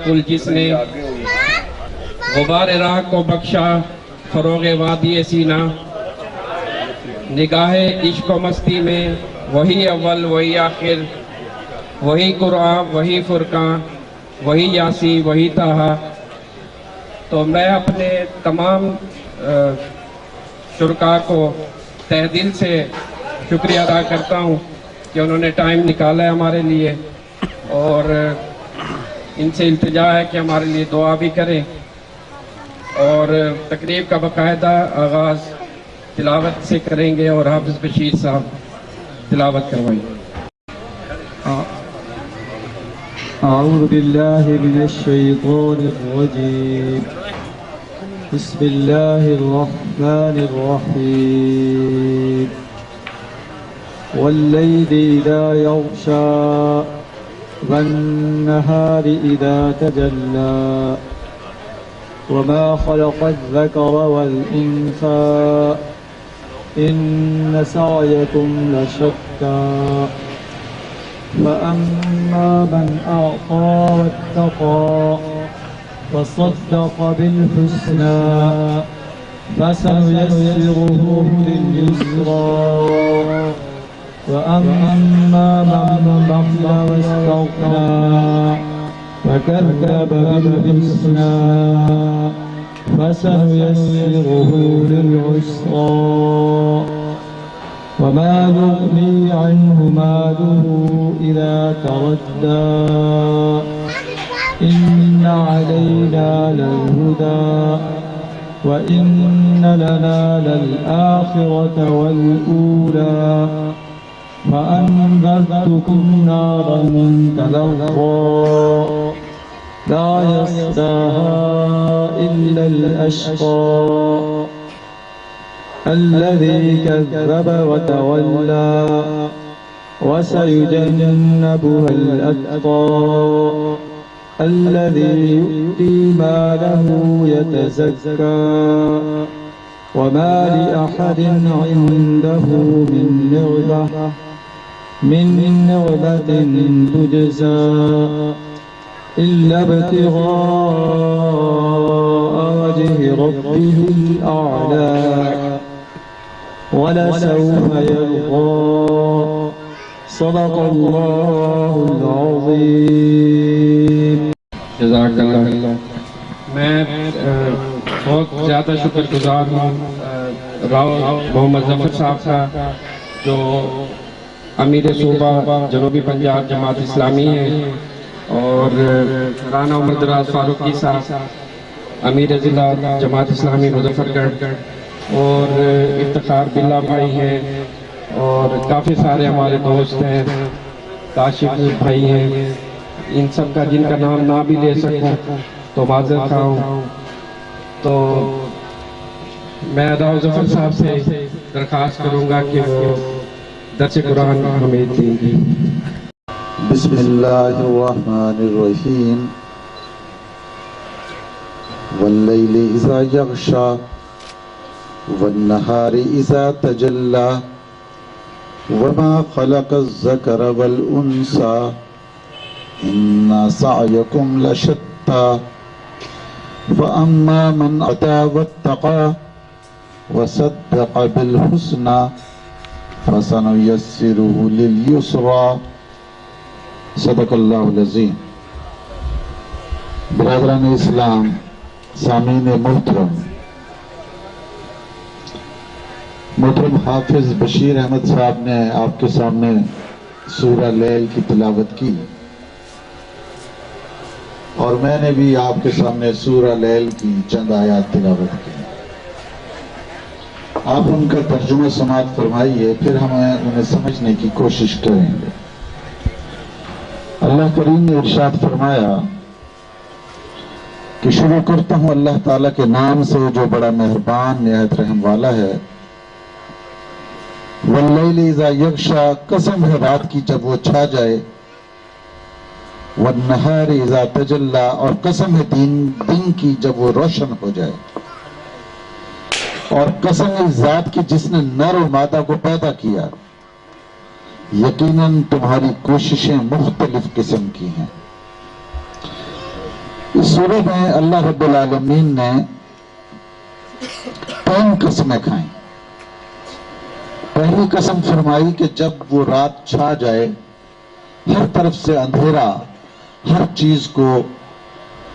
کل جس نے غبار راہ کو بخشا فروغ وادی سینہ، نگاہ عشق و مستی میں وہی اول وہی آخر، وہی قرآن وہی فرقان وہی یاسی وہی طہا۔ تو میں اپنے تمام شرکاء کو تہ دل سے شکریہ ادا کرتا ہوں کہ انہوں نے ٹائم نکالا ہے ہمارے لیے، اور ان سے التجا ہے کہ ہمارے لیے دعا بھی کریں، اور تقریب کا باقاعدہ آغاز تلاوت سے کریں گے اور حافظ بشیر صاحب تلاوت کروائیں گے۔ اعوذ باللہ من الشیطان الرجیم، بسم اللہ الرحمن الرحیم، واللیل اذا یغشی والنہار اذا تجلی وما خلق الذکر والانثى ان سعیکم لشتی فأما من أعطى واتقى وصدق بالحسنى فسنيسره لليسرى وأما من بخل واستغنى فكذب بالحسنى فسنيسره للعسرى وما يغني عنه ماله إذا تردى إن علينا للهدى وإن لنا للآخرة والأولى فأنذرتكم نارا تلظى لا يصلاها إلا الأشقى الذي كذب وتولى وسيجنبها الأتقى الذي يؤتي ماله يتزكى وما لأحد عنده من نعمة تجزى إلا ابتغاء وجه ربه الأعلى ولسوف يرضى صدق اللہ العظیم۔ جزاک اللہ۔ میں بہت زیادہ شکر گزار ہوں راؤ محمد ظفر صاحب کا، جو امیر صوبہ جنوبی پنجاب جماعت اسلامی ہے، اور رانا عمر دراز فاروقی صاحب امیر ضلع جماعت اسلامی مظفر گڑھ، اور افتخار باللہ بھائی ہیں، اور کافی سارے ہمارے دوست ہیں، کاشف بھائی ہیں، ان سب کا جن کا نام نہ بھی لے سکوں تو معذرت خواہ ہوں۔ تو میں راؤ ظفر صاحب سے درخواست کروں گا کہ وہ درس قرآن ہمیں دیں گے۔ بسم اللہ الرحمن الرحیم، واللیل اذا یغشی والنہار اذا تجلی وما خلق الذکر والانثى ان سعیکم لشتی فاما من اعطی واتقی وصدق بالحسنى فسنیسرہ للیسرى صدق اللہ العظیم۔ برادران اسلام، سامعین محترم حافظ بشیر احمد صاحب نے آپ کے سامنے سورہ لیل کی تلاوت کی، اور میں نے بھی آپ کے سامنے سورہ لیل کی چند آیات تلاوت کی۔ آپ ان کا ترجمہ سماعت فرمائیے، پھر ہم انہیں سمجھنے کی کوشش کریں گے۔ اللہ کریم نے ارشاد فرمایا کہ شروع کرتا ہوں اللہ تعالیٰ کے نام سے جو بڑا مہربان نہایت رحم والا ہے۔ واللیل اذا یغشی، قسم ہے رات کی جب وہ چھا جائے، والنہار اذا تجلی، اور قسم ہے دن کی جب وہ روشن ہو جائے، اور قسم اس ذات کی جس نے نر و مادہ کو پیدا کیا، یقیناً تمہاری کوششیں مختلف قسم کی ہیں۔ اس سورہ میں اللہ رب العالمین نے 3 قسمیں کھائیں۔ پہلی قسم فرمائی کہ جب وہ رات چھا جائے، ہر طرف سے اندھیرا ہر چیز کو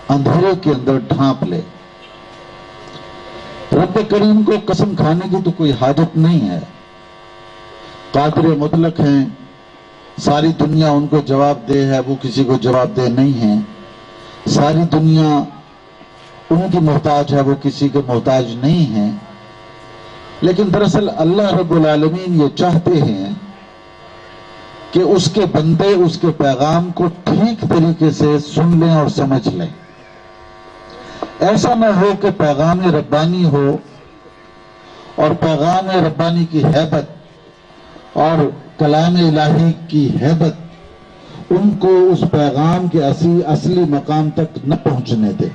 اندھیرے کے اندر ڈھانپ لے۔ رب کریم کو قسم کھانے کی تو کوئی حاجت نہیں ہے، قادر مطلق ہیں، ساری دنیا ان کو جواب دہ ہے، وہ کسی کو جواب دہ نہیں ہے، ساری دنیا ان کی محتاج ہے، وہ کسی کے محتاج نہیں ہے۔ لیکن دراصل اللہ رب العالمین یہ چاہتے ہیں کہ اس کے بندے اس کے پیغام کو ٹھیک طریقے سے سن لیں اور سمجھ لیں۔ ایسا نہ ہو کہ پیغام ربانی ہو اور پیغام ربانی کی ہیبت اور کلام الہی کی ہیبت ان کو اس پیغام کے اصلی مقام تک نہ پہنچنے دے۔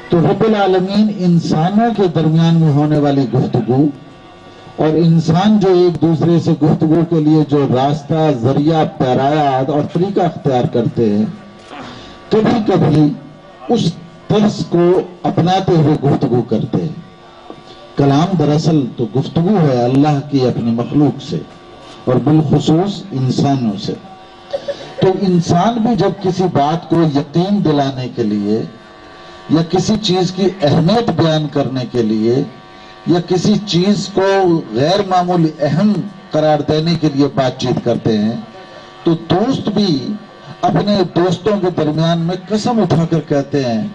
تو رب العالمین انسانوں کے درمیان میں ہونے والی گفتگو اور انسان جو ایک دوسرے سے گفتگو کے لیے جو راستہ، ذریعہ، پیرایا اور طریقہ اختیار کرتے ہیں، کبھی کبھی اس طرز کو اپناتے ہوئے گفتگو کرتے ہیں۔ کلام دراصل تو گفتگو ہے اللہ کی اپنی مخلوق سے اور بالخصوص انسانوں سے۔ تو انسان بھی جب کسی بات کو یقین دلانے کے لیے یا کسی چیز کی اہمیت بیان کرنے کے لیے یا کسی چیز کو غیر معمولی اہم قرار دینے کے لیے بات چیت کرتے ہیں، تو دوست بھی اپنے دوستوں کے درمیان میں قسم اٹھا کر کہتے ہیں،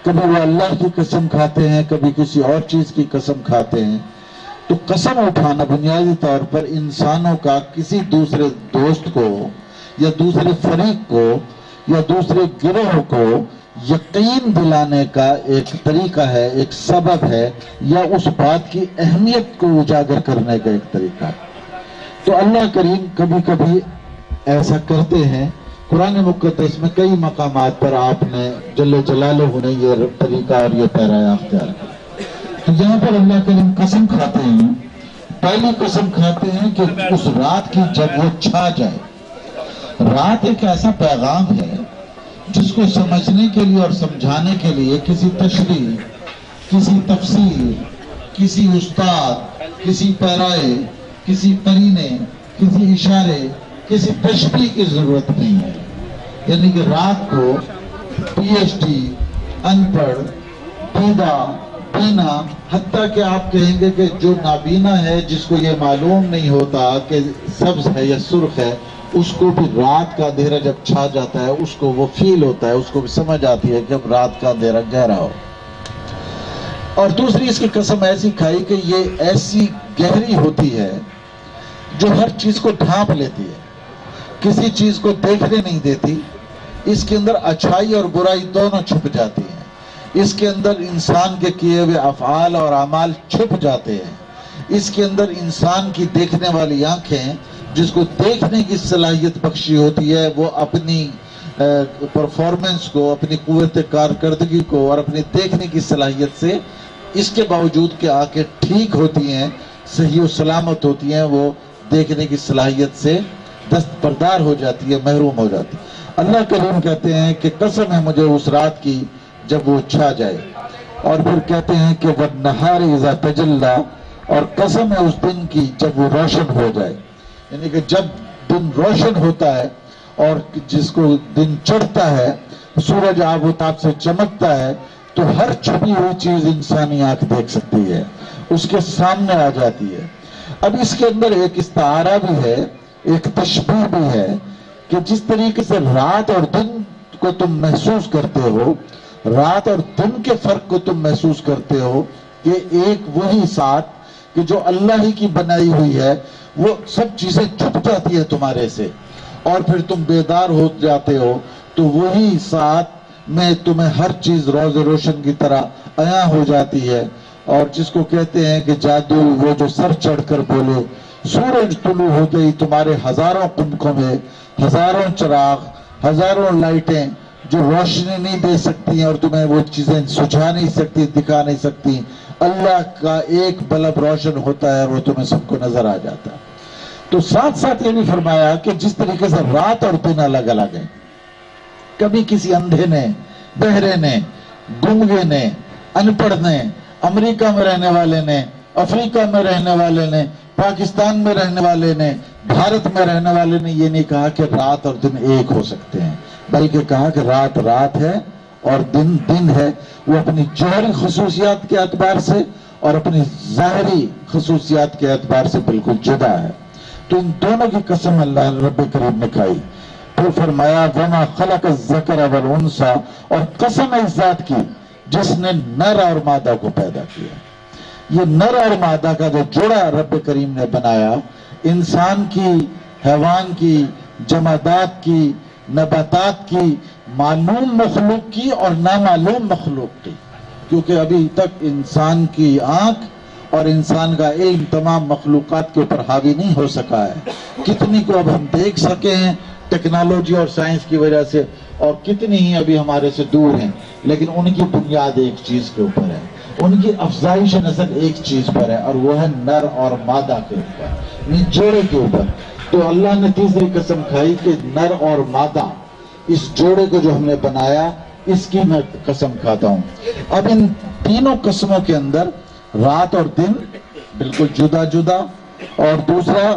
کبھی وہ اللہ کی قسم کھاتے ہیں، کبھی کسی اور چیز کی قسم کھاتے ہیں۔ تو قسم اٹھانا بنیادی طور پر انسانوں کا کسی دوسرے دوست کو یا دوسرے فریق کو یا دوسرے گروہ کو یقین دلانے کا ایک طریقہ ہے، ایک سبب ہے، یا اس بات کی اہمیت کو اجاگر کرنے کا ایک طریقہ ہے۔ تو اللہ کریم کبھی کبھی ایسا کرتے ہیں۔ قرآن مقدس میں کئی مقامات پر آپ نے جل جلالہ نے یہ طریقہ اور یہ پیرایا اختیار کیا۔ تو یہاں پر اللہ کریم قسم کھاتے ہیں، پہلی قسم کھاتے ہیں کہ اس رات کی جب وہ چھا جائے۔ رات ایک ایسا پیغام ہے جس کو سمجھنے کے لیے اور سمجھانے کے لیے کسی تشریح، کسی تفسیر، کسی استاد، کسی پیرائے، کسی قرینے، کسی اشارے، کسی تشبیہ کی ضرورت نہیں ہے۔ یعنی کہ رات کو پی ایچ ڈی، ان پڑھ، بینا، بینا، حتیٰ کہ آپ کہیں گے کہ جو نابینا ہے، جس کو یہ معلوم نہیں ہوتا کہ سبز ہے یا سرخ ہے، اس کو بھی رات کا اندھیرا جب چھا جاتا ہے اس کو وہ فیل ہوتا ہے، اس کو بھی سمجھ آتی ہے کہ اب رات کا اندھیرا گہرا ہو۔ اور دوسری اس کی قسم ایسی کھائی کہ یہ ایسی گہری ہوتی ہے جو ہر چیز کو ڈھانپ لیتی ہے، کسی چیز کو دیکھنے نہیں دیتی۔ اس کے اندر اچھائی اور برائی دونوں چھپ جاتی ہیں، اس کے اندر انسان کے کیے ہوئے افعال اور اعمال چھپ جاتے ہیں، اس کے اندر انسان کی دیکھنے والی آنکھیں جس کو دیکھنے کی صلاحیت بخشی ہوتی ہے، وہ اپنی پرفارمنس کو، اپنی قوت کارکردگی کو اور اپنی دیکھنے کی صلاحیت سے، اس کے باوجود کہ آنکھیں ٹھیک ہوتی ہیں، صحیح و سلامت ہوتی ہیں، وہ دیکھنے کی صلاحیت سے دستبردار ہو جاتی ہے، محروم ہو جاتی ہے۔ اللہ کریم کہتے ہیں کہ قسم ہے مجھے اس رات کی جب وہ چھا جائے، اور پھر کہتے ہیں کہ وَالنَّهَارِ إِذَا تَجَلَّى، اور قسم ہے اس دن کی جب وہ روشن ہو جائے۔ یعنی کہ جب دن روشن ہوتا ہے اور جس کو دن چڑھتا ہے، سورج آب و تاب سے چمکتا ہے، تو ہر چھپی ہوئی چیز انسانی آنکھ دیکھ سکتی ہے، اس کے سامنے آ جاتی ہے۔ اب اس کے اندر ایک استعارہ بھی ہے، ایک تشبیہ بھی ہے کہ جس طریقے سے رات اور دن کو تم محسوس کرتے ہو، رات اور دن کے فرق کو تم محسوس کرتے ہو، کہ ایک وہی ساتھ کہ جو اللہ ہی کی بنائی ہوئی ہے، وہ سب چیزیں چھپ جاتی ہے تمہارے سے، اور پھر تم بیدار ہو جاتے ہو، تو وہی ساتھ میں تمہیں ہر چیز روز روشن کی طرح عیاں ہو جاتی ہے۔ اور جس کو کہتے ہیں کہ جادو، وہ جو سر چڑھ کر بولے، سورج طلوع ہو گئی، تمہارے ہزاروں پنکھوں میں ہزاروں چراغ، ہزاروں لائٹیں جو روشنی نہیں دے سکتی ہیں اور تمہیں وہ چیزیں سجھا نہیں سکتی، دکھا نہیں سکتی، اللہ کا ایک بلب روشن ہوتا ہے اور وہ تمہیں سب کو نظر آ جاتا ہے۔ تو ساتھ ساتھ یہ بھی فرمایا کہ جس طریقے سے رات اور دن الگ الگ ہیں، کبھی کسی اندھے نے بہرے نے، گنگے نے، ان پڑھ نے، امریکہ میں رہنے والے نے، افریقہ میں رہنے والے نے، پاکستان میں رہنے والے نے، بھارت میں رہنے والے نے یہ نہیں کہا کہ رات اور دن ایک ہو سکتے ہیں، بلکہ کہا کہ رات رات ہے اور دن دن ہے۔ وہ اپنی جوہری خصوصیات کے اعتبار سے اور اپنی ظاہری خصوصیات کے اعتبار سے بالکل جدا ہے۔ تو ان دونوں کی قسم اللہ رب کریم نے کھائی۔ پھر فرمایا وما خلق الذکر والانثى، اور قسم اس ذات کی جس نے نر اور مادہ کو پیدا کیا۔ یہ نر اور مادہ کا جو جوڑا رب کریم نے بنایا، انسان کی، حیوان کی، جمادات کی، نباتات کی، معلوم مخلوق کی اور نامعلوم مخلوق کی، کیونکہ ابھی تک انسان کی آنکھ اور انسان کا علم تمام مخلوقات کے اوپر حاوی نہیں ہو سکا ہے۔ کتنی کو اب ہم دیکھ سکے ہیں ٹیکنالوجی اور سائنس کی وجہ سے، اور کتنی ہی ابھی ہمارے سے دور ہیں، لیکن ان کی بنیاد ایک چیز کے اوپر ہے، ان کی افزائش نسل ایک چیز پر ہے، اور وہ ہے نر اور مادہ کے اوپر، یعنی جوڑے کے اوپر۔ تو اللہ نے تیسری قسم کھائی کہ نر اور مادہ، اس جوڑے کو جو ہم نے بنایا، اس کی میں قسم کھاتا ہوں۔ اب ان تینوں قسموں کے اندر رات اور دن بالکل جدا جدا، اور دوسرا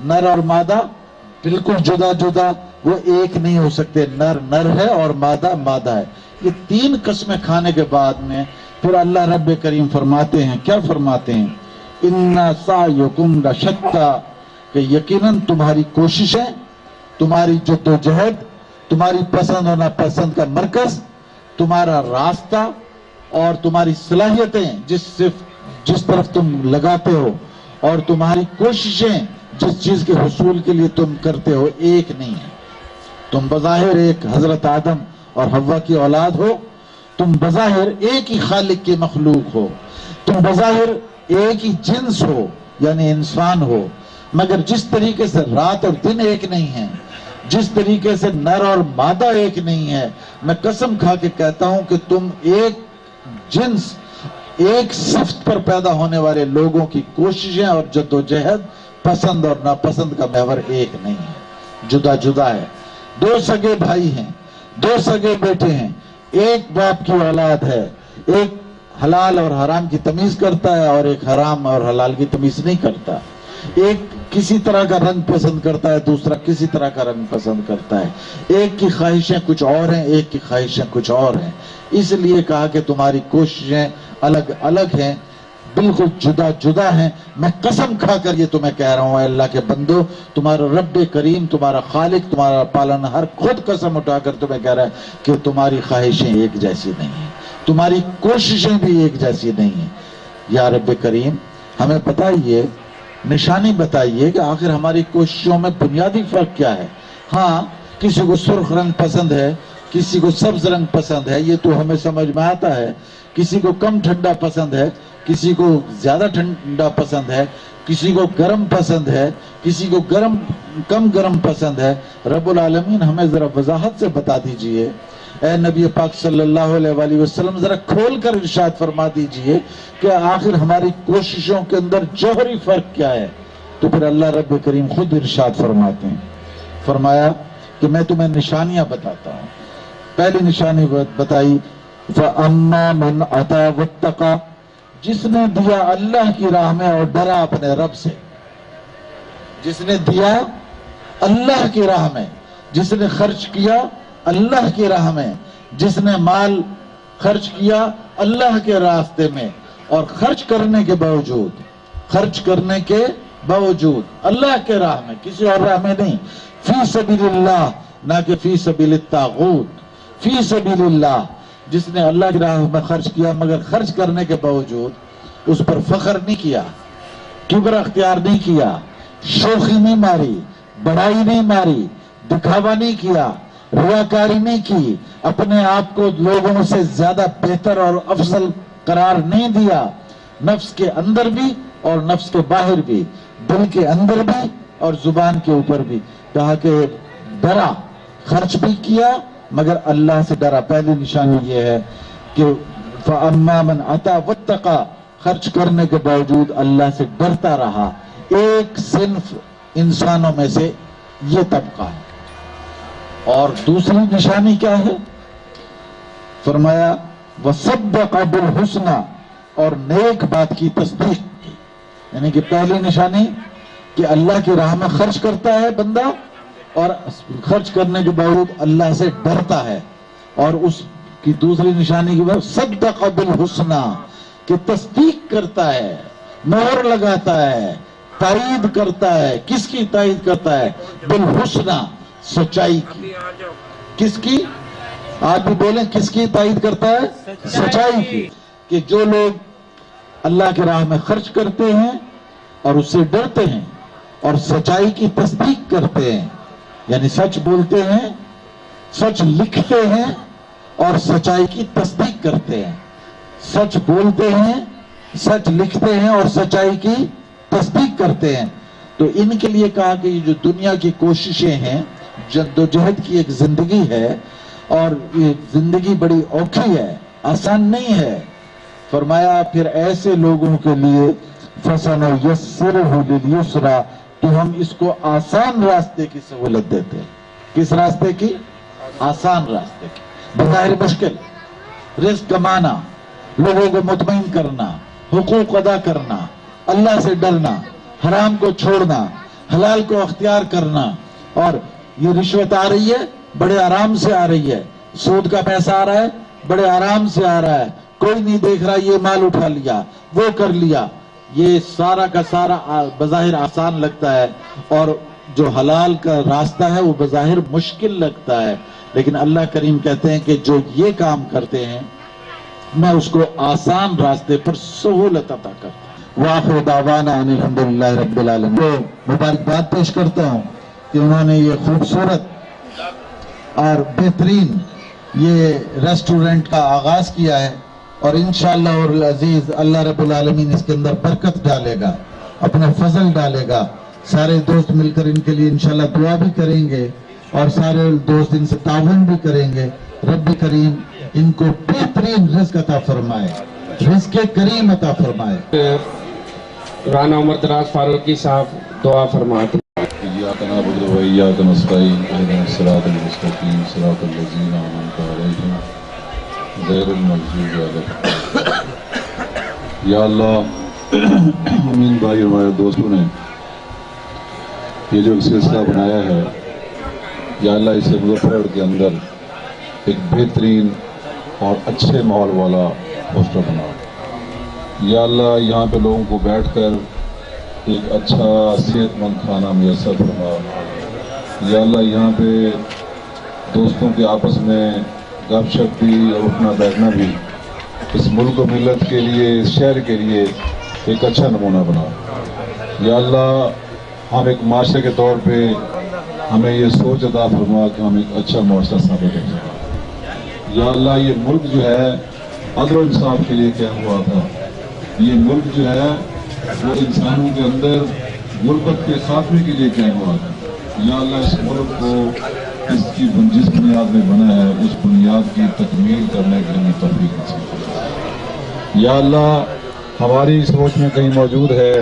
نر اور مادہ بالکل جدا جدا، وہ ایک نہیں ہو سکتے۔ نر نر ہے اور مادہ مادہ ہے۔ یہ تین قسمیں کھانے کے بعد میں پھر اللہ رب کریم فرماتے ہیں، کیا فرماتے ہیں؟ اِنَّ سَعْيَكُمْ لَشَتَّىٰ، کہ یقیناً تمہاری کوششیں، تمہاری جدوجہد، تمہاری پسند اور ناپسند کا مرکز، تمہارا راستہ اور تمہاری صلاحیتیں جس طرف تم لگاتے ہو، اور تمہاری کوششیں جس چیز کے حصول کے لیے تم کرتے ہو، ایک نہیں ہے۔ تم بظاہر ایک حضرت آدم اور حوا کی اولاد ہو، تم بظاہر ایک ہی خالق کے مخلوق ہو، تم بظاہر ایک ہی جنس ہو یعنی انسان ہو، مگر جس طریقے سے رات اور دن ایک نہیں ہیں، جس طریقے سے نر اور مادہ ایک نہیں ہے، میں قسم کھا کے کہتا ہوں کہ تم ایک جنس، ایک صفت پر پیدا ہونے والے لوگوں کی کوششیں اور جدوجہد، پسند اور ناپسند کا محور ایک نہیں ہے، جدا جدا ہے۔ دو سگے بھائی ہیں، دو سگے بیٹے ہیں، ایک باپ کی اولاد ہے، ایک حلال اور حرام کی تمیز کرتا ہے اور ایک حرام اور حلال کی تمیز نہیں کرتا، ایک کسی طرح کا رنگ پسند کرتا ہے، دوسرا کسی طرح کا رنگ پسند کرتا ہے، ایک کی خواہشیں کچھ اور ہیں، ایک کی خواہشیں کچھ اور ہیں۔ اس لیے کہا کہ تمہاری کوششیں الگ الگ ہیں، بالکل جدا جدا ہیں۔ میں قسم کھا کر یہ تمہیں کہہ رہا ہوں، اے اللہ کے بندو، تمہارا رب کریم، تمہارا خالق، تمہارا پالنہار خود قسم اٹھا کر تمہیں کہہ رہا ہے کہ تمہاری خواہشیں ایک جیسی نہیں ہیں، تمہاری کوششیں بھی ایک جیسی نہیں ہیں۔ یا رب کریم، ہمیں بتائیے، نشانی بتائیے کہ آخر ہماری کوششوں میں بنیادی فرق کیا ہے۔ ہاں، کسی کو سرخ رنگ پسند ہے، کسی کو سبز رنگ پسند ہے، یہ تو ہمیں سمجھ میں آتا ہے۔ کسی کو کم ٹھنڈا پسند ہے، کسی کو زیادہ ٹھنڈا پسند ہے، کسی کو گرم پسند ہے، کسی کو کم گرم پسند ہے۔ رب العالمین ہمیں ذرا وضاحت سے بتا دیجئے، اے نبی پاک صلی اللہ علیہ وآلہ وسلم، ذرا کھول کر ارشاد فرما دیجئے کہ آخر ہماری کوششوں کے اندر جوہری فرق کیا ہے۔ تو پھر اللہ رب کریم خود ارشاد فرماتے ہیں، فرمایا کہ میں تمہیں نشانیاں بتاتا ہوں۔ پہلی نشانی بتائی، فَأَمَّا مَنْ أَتَىٰ وَاتَّقَىٰ، جس نے دیا اللہ کی راہ میں اور ڈرا اپنے رب سے، جس نے دیا اللہ کی راہ میں، جس نے خرچ کیا اللہ کی راہ میں، جس نے مال خرچ کیا اللہ کے راستے میں، اور خرچ کرنے کے باوجود اللہ کے راہ میں، کسی اور راہ میں نہیں، فی سبیل اللہ، نہ کہ فی سبیل الطاغوت، فی سبیل اللہ، جس نے اللہ کی راہ میں خرچ کیا مگر خرچ کرنے کے باوجود اس پر فخر نہیں کیا، کبر اختیار نہیں کیا، شوخی نہیں ماری، بڑائی نہیں ماری، دکھاوا نہیں کیا، ریاکاری نہیں کی، اپنے آپ کو لوگوں سے زیادہ بہتر اور افضل قرار نہیں دیا، نفس کے اندر بھی اور نفس کے باہر بھی، دل کے اندر بھی اور زبان کے اوپر بھی۔ کہا کہ ڈرا، خرچ بھی کیا مگر اللہ سے ڈرا۔ پہلی نشانی یہ ہے کہ فَأَمَّا مَنْ أَتَىٰ وَاتَّقَىٰ، خرچ کرنے کے باوجود اللہ سے ڈرتا رہا۔ ایک صنف انسانوں میں سے یہ طبقہ ہے۔ اور دوسری نشانی کیا ہے؟ فرمایا وصدق بالحسنى، اور نیک بات کی تصدیق کی. یعنی کہ پہلی نشانی کہ اللہ کی راہ میں خرچ کرتا ہے بندہ، اور خرچ کرنے کے باوجود اللہ سے ڈرتا ہے. اور اس کی دوسری نشانی کی بات صدق بالحسنى، کہ تصدیق کرتا ہے، مہر لگاتا ہے، تائید کرتا ہے. کس کی تائید کرتا ہے؟ بالحسنى، سچائی کی. کس کی؟ آپ بھی بولیں، کس کی تائید کرتا ہے؟ سچائی کی. کہ جو لوگ اللہ کی راہ میں خرچ کرتے ہیں اور اس سے ڈرتے ہیں اور سچائی کی تصدیق کرتے ہیں، یعنی سچ بولتے ہیں، سچ لکھتے ہیں اور سچائی کی تصدیق کرتے ہیں. سچ بولتے ہیں، سچ لکھتے ہیں اور سچائی کی تصدیق کرتے ہیں. تو ان کے لیے کہا کہ یہ جو دنیا کی کوششیں ہیں، جدوجہد کی ایک زندگی ہے، اور یہ زندگی بڑی اوکھی ہے، آسان نہیں ہے. فرمایا پھر ایسے لوگوں کے لیے فَسَنُيَسِّرُهُ لِلْيُسْرَى، تو ہم اس کو آسان راستے کی سہولت دیتے ہیں. کس راستے کی؟ آسان راستے کی. بظاہر مشکل، رزق کمانا، لوگوں کو مطمئن کرنا، حقوق ادا کرنا، اللہ سے ڈرنا، حرام کو چھوڑنا، حلال کو اختیار کرنا. اور یہ رشوت آ رہی ہے، بڑے آرام سے آ رہی ہے. سود کا پیسہ آ رہا ہے، بڑے آرام سے آ رہا ہے. کوئی نہیں دیکھ رہا، یہ مال اٹھا لیا، وہ کر لیا. یہ سارا کا سارا بظاہر آسان لگتا ہے، اور جو حلال کا راستہ ہے وہ بظاہر مشکل لگتا ہے. لیکن اللہ کریم کہتے ہیں کہ جو یہ کام کرتے ہیں میں اس کو آسان راستے پر سہولت عطا کرتا ہوں. وآخر دعوانا ان الحمدللہ رب العالمین. تو مبارکباد پیش کرتا ہوں کہ انہوں نے یہ خوبصورت اور بہترین یہ ریسٹورنٹ کا آغاز کیا ہے، اور انشاءاللہ اور العزیز اللہ رب العالمین اس کے اندر برکت ڈالے گا، اپنا فضل ڈالے گا. سارے دوست مل کر ان کے لیے انشاءاللہ دعا بھی کریں گے، اور سارے دوست ان سے تعاون بھی کریں گے. رب کریم ان کو بہترین رزق عطا فرمائے، رزق کریم عطا فرمائے. رانا عمر دراز فاروقی صاحب دعا فرماتے. إياك نعبد وإياك نستعين اهدنا الصراط المستقيم صراط الذين أنعمت عليهم غير المغضوب عليهم. یا اللہ، امین بھائی اور ہمارے دوستوں نے یہ جو سلسلہ بنایا ہے، یا اللہ اسے مظفر کے اندر ایک بہترین اور اچھے ماحول والا پوسٹر بنا. یا اللہ یہاں پہ لوگوں کو بیٹھ کر ایک اچھا صحت مند کھانا میسر فرما. یا اللہ یہاں پہ دوستوں کے آپس میں گپ شپ بھی اور اٹھنا بیٹھنا بھی اس ملک و ملت کے لیے، اس شہر کے لیے ایک اچھا نمونہ بنا. یا اللہ ہم ایک معاشرے کے طور پہ ہمیں یہ سوچ عطا فرما کہ ہم ایک اچھا معاشرہ ثابت ہو سکیں. یا اللہ یہ ملک جو ہے عدل و انصاف کے لیے کیا ہوا تھا. یہ ملک جو ہے وہ انسانوں کے اندر غربت کے خاتمے کے لیے کیا ہوا تھا. یا اللہ اس ملک کو اس کی جس بنیاد میں بنا ہے اس بنیاد کی تکمیل کرنے کے لیے توفیق نصیب فرما. یا اللہ ہماری سوچ میں کہیں موجود ہے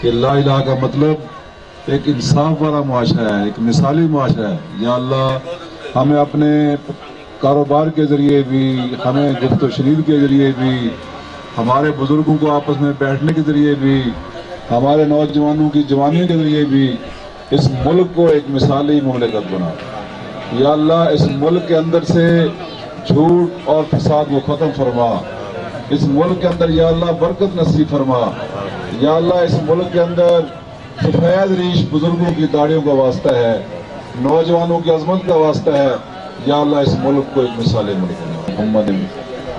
کہ لا الہ کا مطلب ایک انصاف والا معاشرہ ہے، ایک مثالی معاشرہ ہے. یا اللہ ہمیں اپنے کاروبار کے ذریعے بھی، ہمیں گفت و شنید کے ذریعے بھی، ہمارے بزرگوں کو آپس میں بیٹھنے کے ذریعے بھی، ہمارے نوجوانوں کی جوانی کے ذریعے بھی اس ملک کو ایک مثالی مملکت بنا. یا اللہ اس ملک کے اندر سے جھوٹ اور فساد کو ختم فرما. اس ملک کے اندر یا اللہ برکت نصیب فرما. یا اللہ اس ملک کے اندر سفید ریش بزرگوں کی داڑھیوں کا واسطہ ہے، نوجوانوں کی عظمت کا واسطہ ہے. یا اللہ اس ملک کو ایک مثالی ملک بنا. محمد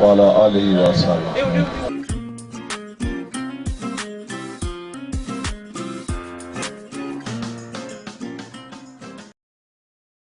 وعلی آلہ وصحبہ.